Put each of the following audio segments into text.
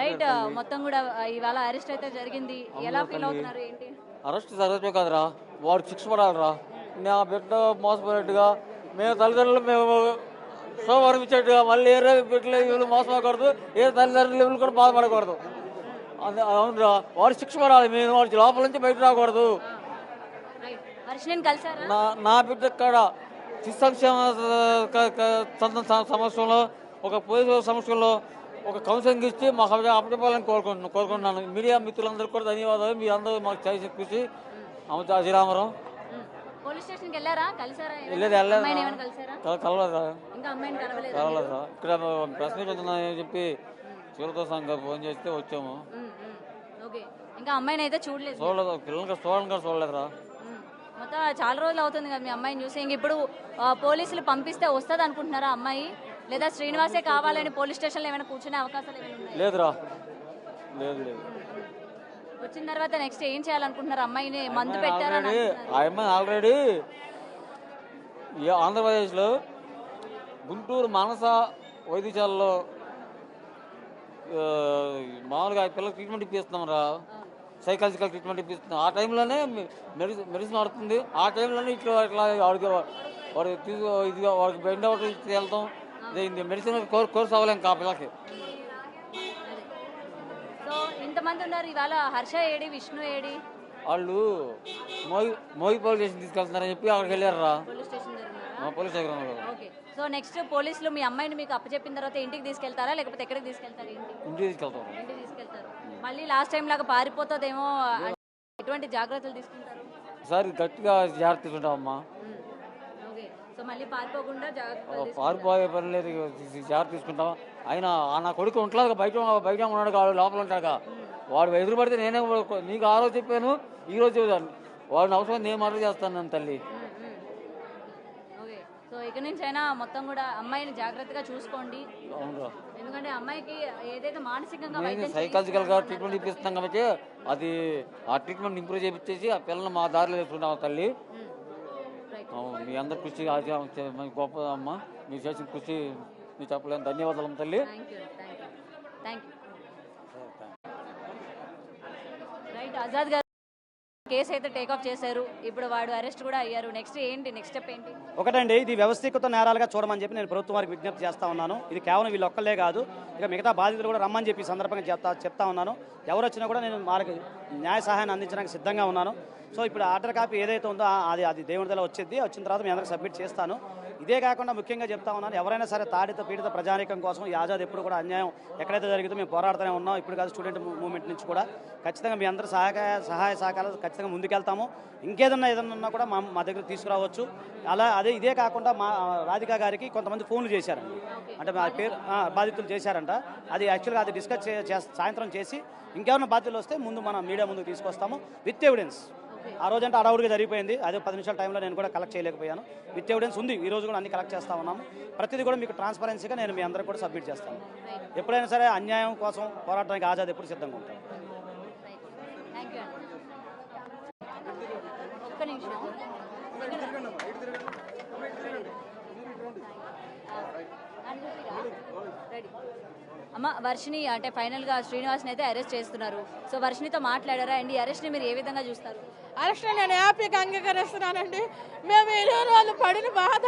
Right. మొత్తం కూడా ఇవాళ అరెస్ట్ అయితే జరిగింది. ఎలా ఫీల్ అవుతున్నారు ఏంటి? అరెస్ట్ జరగమే కాదురా, వాడు శిక్ష పడాలిరా. నా బిడ్డ మోసపోయినట్టుగా మేము తల్లిదండ్రులు మేము సోమవారం ఇచ్చేట్టుగా మళ్ళీ ఏ బిడ్డలు వీళ్ళు మోసపోకూడదు, ఏ తల్లిదండ్రులు కూడా బాధపడకూడదు. అవునురా, వాడు శిక్ష పడాలి. మేము వాడి లోపల నుంచి బయట రాకూడదు. నా బిడ్డ కాడ శిశు సంక్షేమ సమస్యలో ఒక పోలీసు సమస్యలో ఒక కౌన్సిలింగ్ ఇచ్చి మాకు అప్పచెప్పాలని కోరుకుంటున్నాను. మీడియా మిత్రులందరికీ కూడా ధన్యవాదాలు. మీ అందరూ మాకు చేసి కృషి. శ్రీరామరావు కలవలేదురా, ఇక్కడ ప్రశ్న పెడుతున్నాయని చెప్పి చిరుతో సంఘం ఫోన్ చేస్తే వచ్చాము. ఇంకా అమ్మాయిని అయితే చూడలేదు, పిల్లలకి చూడలేదురా. మొత్తం చాలా రోజులు అవుతుంది కదా మీ అమ్మాయిని చూసి. ఇంక ఇప్పుడు పోలీసులు పంపిస్తే వస్తుంది అనుకుంటున్నారా అమ్మాయి, లేదా శ్రీనివాసే కావాలని పోలీస్ స్టేషన్లో ఏమైనా కూర్చునే అవకాశాలు ఏమైనా లేదురా? లేదు. వచ్చిన తర్వాత నెక్స్ట్ ఏం చేయాలనుకుంటున్నారు? అమ్మాయిని మందు పెట్టారా? ఆ అమ్మాయి ఆల్రెడీ ఆంధ్రప్రదేశ్లో గుంటూరు మానస వైద్యశాలలో మామూలుగా పిల్లలకు ట్రీట్మెంట్ ఇప్పిస్తున్నాం రా, సైకాలజికల్ ట్రీట్మెంట్ ఇప్పిస్తున్నాం. ఆ టైంలోనే మెడిసిన్ ఆడుతుంది. ఆ టైంలోనే ఇట్లా వాడికి బెండ్ అవుట్ వెళ్తాం. మెడిసిన్ కోర్స్ అవ్వలేం కా పిల్లకి. సో ఇంతమంది ఉన్నారు ఇవాళ. Harsha AD, Vishnu AD? వాళ్ళు మోగి పోలీస్ స్టేషన్ తీసుకెళ్తున్నారని చెప్పి అక్కడికి వెళ్ళారా, పోలీస్ స్టేషన్. సో నెక్స్ట్ పోలీసులు మీ అమ్మాయిని మీకు అప్పచెప్పిన తర్వాత ఇంటికి తీసుకెళ్తారా, లేకపోతే ఎక్కడికి తీసుకెళ్తారు? ఇంటికి తీసుకెళ్తారు. మళ్ళీ లాస్ట్ టైం లాగా పారిపోతుందేమో, ఎటువంటి జాగ్రత్తలు తీసుకుంటారు? సార్ గట్టిగా జాగ్రత్త తీసుకుంటామమ్మా. సో మళ్ళీ పారిపోకుండా పారిపోయే పని లేదు, జాగ్రత్త తీసుకుంటాం. ఆయన నా కొడుకు ఉంటలేదు, బయట ఉన్నాడు, వాడు లోపల ఉంటాడు. వాడు ఎదురు పడితే నేనే నీకు ఆ రోజు చెప్పాను, ఈ రోజు చెబుతాను. వాడిని అవసరం నేను మర్డర్ చేస్తాను నన్ను తల్లి. సో ఇక నుంచి అయినా మొత్తం కూడా అమ్మాయిని జాగ్రత్తగా చూసుకోండి. అవునురా, ఎందుకంటే అమ్మాయికి ఏదైతే మానసికంగా సైకాలజికల్ గా ట్రీట్మెంట్ ఇప్పిస్తాం కాబట్టి అది ఆ ట్రీట్మెంట్ ఇంప్రూవ్ చేయించేసి ఆ పిల్లల్ని మా దారిలో వేసుకుంటాం తల్లి. మీ అందరు కృషి గొప్ప అమ్మ, మీరు చేసిన కృషి మీరు చెప్పలేను. ధన్యవాదాలు తల్లి. రైట్. ఆజాద్ గారు కేసు అయితే టేకప్ చేశారు, ఇప్పుడు వాడు అరెస్ట్ కూడా అయ్యారు. నెక్స్ట్ స్టెప్ ఏంటి? ఒకటండి, ఇది వ్యవస్థీకృత నేరాలుగా చూడమని చెప్పి నేను ప్రభుత్వం వారికి విజ్ఞప్తి చేస్తా ఉన్నాను. ఇది కేవలం వీళ్ళు ఒక్కలే కాదు, ఇక మిగతా బాధితులు కూడా రమ్మని చెప్పి సందర్భంగా చెప్తా ఉన్నాను. ఎవరు వచ్చినా కూడా నేను వాళ్ళకి న్యాయ సహాయాన్ని అందించడానికి సిద్ధంగా ఉన్నాను. సో ఇప్పుడు ఆర్డర్ కాపీ ఏదైతే ఉందో అది దేవుడి దగ్గర వచ్చిన తర్వాత మీ అందరికి సబ్మిట్ చేస్తాను. ఇదే కాకుండా ముఖ్యంగా చెప్తా ఉన్నాను, ఎవరైనా సరే పీడిత ప్రజానీకం కోసం ఈ ఆజాద్ ఎప్పుడు కూడా అన్యాయం ఎక్కడైతే జరిగిందో మేము పోరాడుతూనే ఉన్నాం. ఇప్పుడు కాదు, స్టూడెంట్ మూవ్మెంట్ నుంచి కూడా ఖచ్చితంగా మీ అందరూ సహాయ సహకారాలు ఖచ్చితంగా ముందుకెళ్తాము. ఏదన్నా ఉన్నా కూడా మా దగ్గర తీసుకురావచ్చు. ఇదే కాకుండా మా రాధికా గారికి కొంతమంది ఫోన్లు చేశారండి, అంటే మా పేరు బాధితులు చేశారంట. అది యాక్చువల్గా అది డిస్కస్ సాయంత్రం చేసి ఇంకేమైనా బాధ్యతలు వస్తే ముందు మన మీడియా ముందుకు తీసుకొస్తాము విత్ ఎవిడెన్స్. ఆ రోజంటే అడవుడిగా జరిగిపోయింది, అదే 10 నిమిషాల టైంలో నేను కూడా కలెక్ట్ చేయలేకపోయాను. విత్ ఎవిడెన్స్ ఉంది, ఈ రోజు కూడా అన్ని కలెక్ట్ చేస్తా ఉన్నాము. ప్రతిదీ కూడా మీకు ట్రాన్స్పరెన్సీగా నేను మీ అందరికీ కూడా సబ్మిట్ చేస్తాను. ఎప్పుడైనా సరే అన్యాయం కోసం పోరాటానికి ఆజాద్ ఎప్పుడు సిద్ధంగా ఉంటాను. అమ్మ, వర్షిని అంటే ఫైనల్గా శ్రీనివాస్ని అయితే అరెస్ట్ చేస్తున్నారు. సో వర్షినితో మాట్లాడారా అండి? అరెస్ట్ని మీరు ఏ విధంగా చూస్తారు? అరెస్ట్ నేను హ్యాపీగా అంగీకరిస్తున్నానండి. మేము ఇరవై రోజులు పడిన బాధ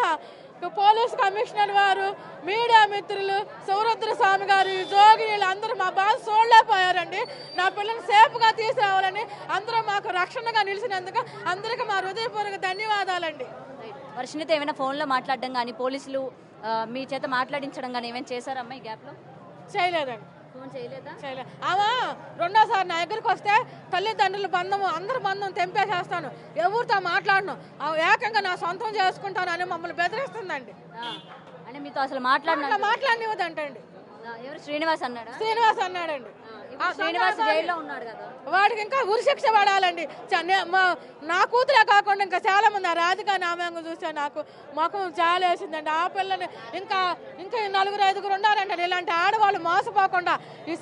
పోలీస్ కమిషనర్ వారు, మీడియా మిత్రులు, సౌరుద్ర స్వామి గారు, జోగినీళ్ళు అందరూ మా బాధ చూడలేకపోయారండి. నా పిల్లల్ని సేఫ్గా తీసుకురావాలని అందరూ మాకు రక్షణగా నిలిచినందుకు అందరికీ మా హృదయపూర్వక ధన్యవాదాలండి. వర్షినితో ఏమైనా ఫోన్లో మాట్లాడడం కానీ, పోలీసులు మీ చేత మాట్లాడించడం కానీ ఏమైనా చేశారమ్మా ఈ గ్యాప్లో? చేయలేదండి. ఫోన్ చేయలేదు. ఆమె రెండోసారి నా దగ్గరికి వస్తే తల్లిదండ్రుల బంధము అందరి బంధం తెంపేసేస్తాను, ఎవరితో మాట్లాడను, ఏకంగా నా సొంతం చేసుకుంటాను అని మమ్మల్ని బెదిరిస్తుందండి. అంటే మీతో అసలు మాట్లాడినివ్వదంటండి. ఎవరు? శ్రీనివాస్ అన్నాడా? శ్రీనివాస్ అన్నాడండి. శ్రీనివాస్ జైల్లో ఉన్నాడు కదా, వాడికి ఇంకా ఉరిశిక్ష పడాలండి. నా కూతురే కాకుండా ఇంకా చాలా మంది ఆ రాధిక నామంగా చూస్తే నాకు ముఖం చాలా వేసిందండి. ఆ పిల్లని ఇంకా ఇంకా 4-5 ఉన్నారండి. ఇలాంటి ఆడవాళ్ళు మోసపోకుండా ఈ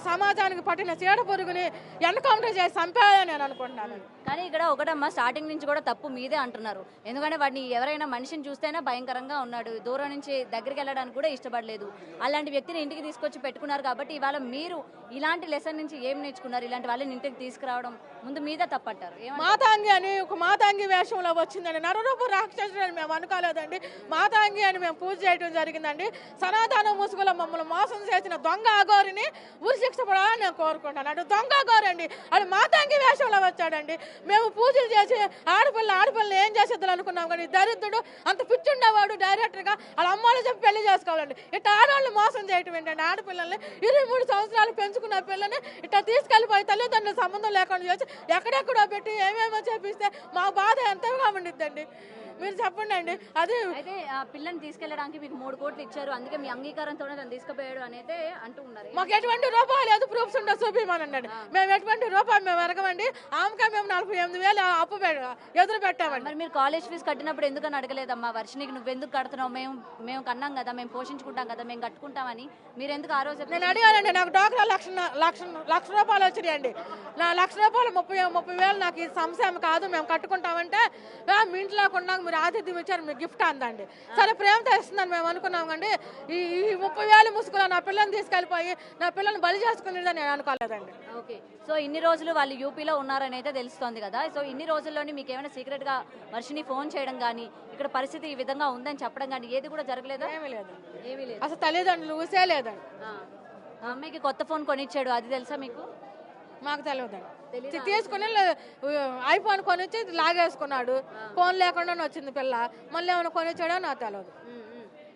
సమాజానికి పట్టిన చీడ పురుగుని ఎన్కౌంటర్ చేసి చంపాలని నేను అనుకుంటున్నాను. కానీ ఇక్కడ ఒకటమ్మా, స్టార్టింగ్ నుంచి కూడా తప్పు మీదే అంటున్నారు. ఎందుకంటే వాడిని ఎవరైనా మనిషిని చూస్తేనే భయంకరంగా ఉన్నాడు, దూరం నుంచి దగ్గరికి వెళ్ళడానికి కూడా ఇష్టపడలేదు. అలాంటి వ్యక్తిని ఇంటికి తీసుకొచ్చి పెట్టుకున్నారు కాబట్టి ఇవాళ మీరు ఇలాంటి లెసన్ నుంచి ఏం నేర్చుకున్నారు? ఇలాంటి వాళ్ళని ఇంటికి తీసుకురావడం ముందు మీదే తప్పంటారు. మాతాంగి అని ఒక మాతాంగి వేషంలో వచ్చిందండి. నరరూప రాక్షసుడు అని మేము అనుకోలేదండి. మాతాంగి అని మేము పూజ చేయడం జరిగిందండి. సనాతన ముసుగులో మమ్మల్ని మోసం చేసిన దొంగ అఘోరిని ఉరిశిక్ష పడాలని నేను కోరుకుంటాను. అంటే దొంగ అఘోరండి, అది మాతాంగి వేషంలో వచ్చాడండి. మేము పూజలు చేసి ఆడపిల్లని ఏం చేసేద్దాం అనుకున్నాం, కానీ దరిద్రుడు అంత పిచ్చుండేవాడు డైరెక్టర్గా వాళ్ళ అమ్మాయిలు చెప్పి పెళ్లి చేసుకోవాలండి. ఇట్లా ఆడవాళ్ళు మోసం చేయటం ఏంటండి? ఆడపిల్లల్ని 23 సంవత్సరాలు పెంచుకున్న పిల్లని ఇట్లా తీసుకెళ్లిపోయి తల్లిదండ్రుల సంబంధం లేకుండా చేసి ఎక్కడెక్కడో పెట్టి ఏమేమో చేపిస్తే మా బాధ ఎంతగా ఉండిద్దండి. మీరు చెప్పండి అండి. అది అయితే ఆ పిల్లని తీసుకెళ్ళడానికి మీకు 3 కోట్లు ఇచ్చారు, అందుకే మీ అంగీకారంతోనే తను తీసుకుపోయాడు అనేది అంటూ ఉన్నారు. మాకు ఎటువంటి రూపాయలు లేదు, ప్రూఫ్స్ ఉండవు చూపిమనండి. మేము ఎటువంటి రూపాయలు మేము ఎరగమండి. ఆమెకే మేము 48,000 అప్పు ఎదురు పెట్టామండి. మరి మీరు కాలేజ్ ఫీజు కట్టినప్పుడు ఎందుకని అడగలేదమ్మా? వర్షినికి నువ్వెందుకు కడుతున్నావు, మేము కన్నాం కదా, మేము పోషించుకుంటాం కదా, మేము కట్టుకుంటామని మీరు ఎందుకు ఆ రోజు? నేను అడిగానండి. నాకు డాక్టర్ లక్ష రూపాయలు వచ్చినాయండి. నా ₹1,00,000 30,000 నాకు ఈ సంశయం కాదు, మేము కట్టుకుంటామంటే మీ ఇంట్లో కొన్నాక మీరు ఆతిథ్యం ఇచ్చారు, మీకు గిఫ్ట్ అందండి. సరే ప్రేమతో ఇస్తుందని మేము అనుకున్నాం కండి. ఈ 30,000 ముసుగులో నా పిల్లని తీసుకెళ్ళిపోయి నా పిల్లని బలి చేసుకునేదని నేను అనుకోలేదండి. ఓకే, సో ఇన్ని రోజులు వాళ్ళు యూపీలో ఉన్నారని అయితే తెలుస్తోంది కదా. సో ఇన్ని రోజుల్లోని మీకు ఏమైనా సీక్రెట్ గా వర్షిని ఫోన్ చేయడం కానీ, ఇక్కడ పరిస్థితి ఈ విధంగా ఉందని చెప్పడం కానీ ఏది కూడా జరగలేదా? ఏమీ లేదు, ఏమీ లేదు. అసలు తల్లిదండ్రులు ఊసే లేదండి. ఆ అమ్మాయికి కొత్త ఫోన్ కొనిచ్చాడు, అది తెలుసా మీకు? మాకు తెలియదండి. తీసుకుని ఐఫోన్ కొనిచ్చి లాగేసుకున్నాడు. ఫోన్ లేకుండా వచ్చింది పిల్ల, మళ్ళీ ఏమైనా కొనిచ్చాడో నాకు తెలియదు.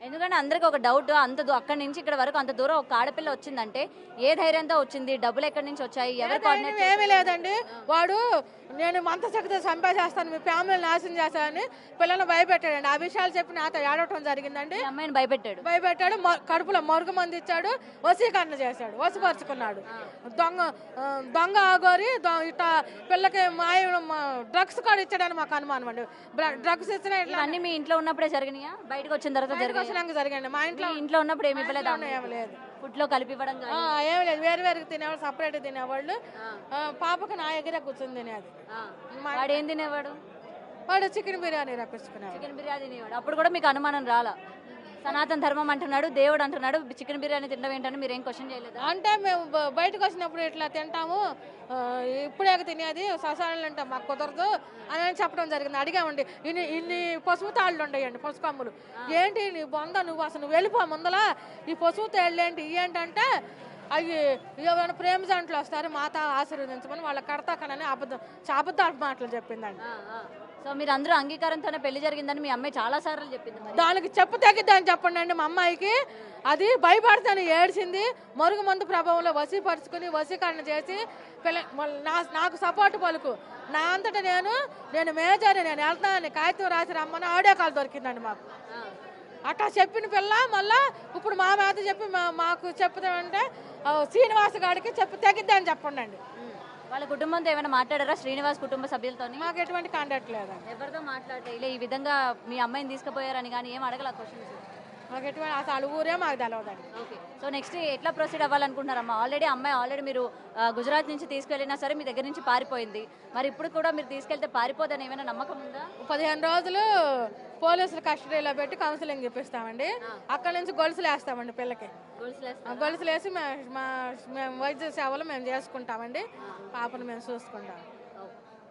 ఎందుకంటే అందరికి ఒక డౌట్, అక్కడి నుంచి ఇక్కడ వరకు అంత దూరం ఒక ఆడపిల్ల వచ్చిందంటే ఏ ధైర్యంతో వచ్చింది? డబ్బులు ఎక్కడి నుంచి వచ్చాయి? ఎవరు కోఆర్డినేట్? ఏమీ లేదండి. వాడు నేను మంత శక్తి చంపేసేస్తాను, మీ ఫ్యామిలీని నాశనం చేస్తానని పిల్లలు భయపెట్టాడండి. ఆ విషయాలు చెప్పి నాతో ఏడవటం జరిగిందండి. అమ్మాయిని భయపెట్టాడు, కడుపులో మరుగు మంది ఇచ్చాడు, వశీకరణ చేశాడు, వశపరుచుకున్నాడు. దొంగ ఆగోరి ఇట్లా పిల్లకి డ్రగ్స్ కూడా ఇచ్చాడని మాకు అనుమానం అండి. డ్రగ్స్ ఇచ్చిన ఇట్లా అన్ని మీ ఇంట్లో ఉన్నప్పుడే జరిగినాయా? బయటకు వచ్చిన తర్వాత జరిగండి. మా ఇంట్లో ఉన్నప్పుడు ఏమి ఇవ్వలేదు? ఏమి లేదు. ఫుడ్ లో కలిపి ఇవ్వడం ఏమి లేదు. వేరు తినేవాళ్ళు, సపరేట్ తినేవాళ్ళు. పాపకి నా ఎగిరే కూర్చొని తినేది. వాడు ఏం తినేవాడు? వాడు చికెన్ బిర్యానీ రప్పించుకునేవాడు. చికెన్ బిర్యానీ తినేవాడు. అప్పుడు కూడా మీకు అనుమానం రాలా? సనాతన ధర్మం అంటున్నాడు, దేవుడు అంటున్నాడు, చికెన్ బిర్యానీ తినడం ఏంటని మీరు ఏం క్వశ్చన్ చేయలేదు? అంటే మేము బయటకు వచ్చినప్పుడు ఇట్లా తింటాము, ఇప్పుడే తినేది ససాలు అంటే మాకు కుదరదు అని చెప్పడం జరిగింది. అడిగామండి. ఇన్ని పసుపు తాళ్ళు ఉండేయండి, పసుపు కమ్ములు. ఏంటి నీ బొంద, నువ్వు అసలు నువ్వు వెళ్ళిపో ముందల, ఈ పసుపు తాళ్ళు ఏంటి ఏంటంటే అవి ఎవరైనా ప్రేమ జంటలు వస్తారు, మాత ఆశీర్వదించమని వాళ్ళ కడతాకనని అబద్ధాలు మాటలు చెప్పిందండి. సో మీరు అందరూ అంగీకారంతోనే పెళ్లి జరిగిందని మీ అమ్మాయి చాలా సార్లు చెప్పింది. దానికి చెప్పు తగ్గిద్దని చెప్పండి అండి. మా అమ్మాయికి అది భయపడతాను ఏడ్చింది. మరుగు మందు ప్రభావంలో వశీపరుచుకుని వశీకరణ చేసి నాకు సపోర్ట్ పలుకు, నా అంతటా నేను మేజర్, నేను వెళ్తానని కాగితం రాసి రమ్మని ఆడియో కాల్ దొరికిందండి మాకు. అట్లా చెప్పిన పిల్ల మళ్ళా ఇప్పుడు మా మీద చెప్పి మాకు చెప్తామంటే శ్రీనివాస్ గారికి చెప్పి తగ్గిద్ది అని చెప్పండి అండి. వాళ్ళ కుటుంబంతో ఏమైనా మాట్లాడారా? శ్రీనివాస్ కుటుంబ సభ్యులతో మాకు ఎటువంటి కాంటాక్ట్ లేదండి. ఎవరితో మాట్లాడలే? ఈ విధంగా మీ అమ్మాయిని తీసుకుపోయారని కానీ ఏం అడగల క్వశ్చన్స్? మాకు ఎటువంటి అసలు ఊరే మాకు తెలియదండి. ఓకే, సో నెక్స్ట్ ఎట్లా ప్రొసీడ్ అవ్వాలనుకుంటున్నారమ్మా? అమ్మాయి ఆల్రెడీ మీరు గుజరాత్ నుంచి తీసుకెళ్ళినా సరే మీ దగ్గర నుంచి పారిపోయింది, మరి ఇప్పుడు కూడా మీరు తీసుకెళ్తే పారిపోదని ఏమైనా నమ్మకం ఉందా? 15 రోజులు పోలీసులు కస్టడీలో పెట్టి కౌన్సిలింగ్ ఇప్పిస్తామండి. అక్కడ నుంచి గొలుసులు వేస్తామండి పిల్లకి. గొలుసులు వేసి మేము వైద్య సేవలు మేము చేసుకుంటామండి. పాపను మేము చూసుకుంటాం.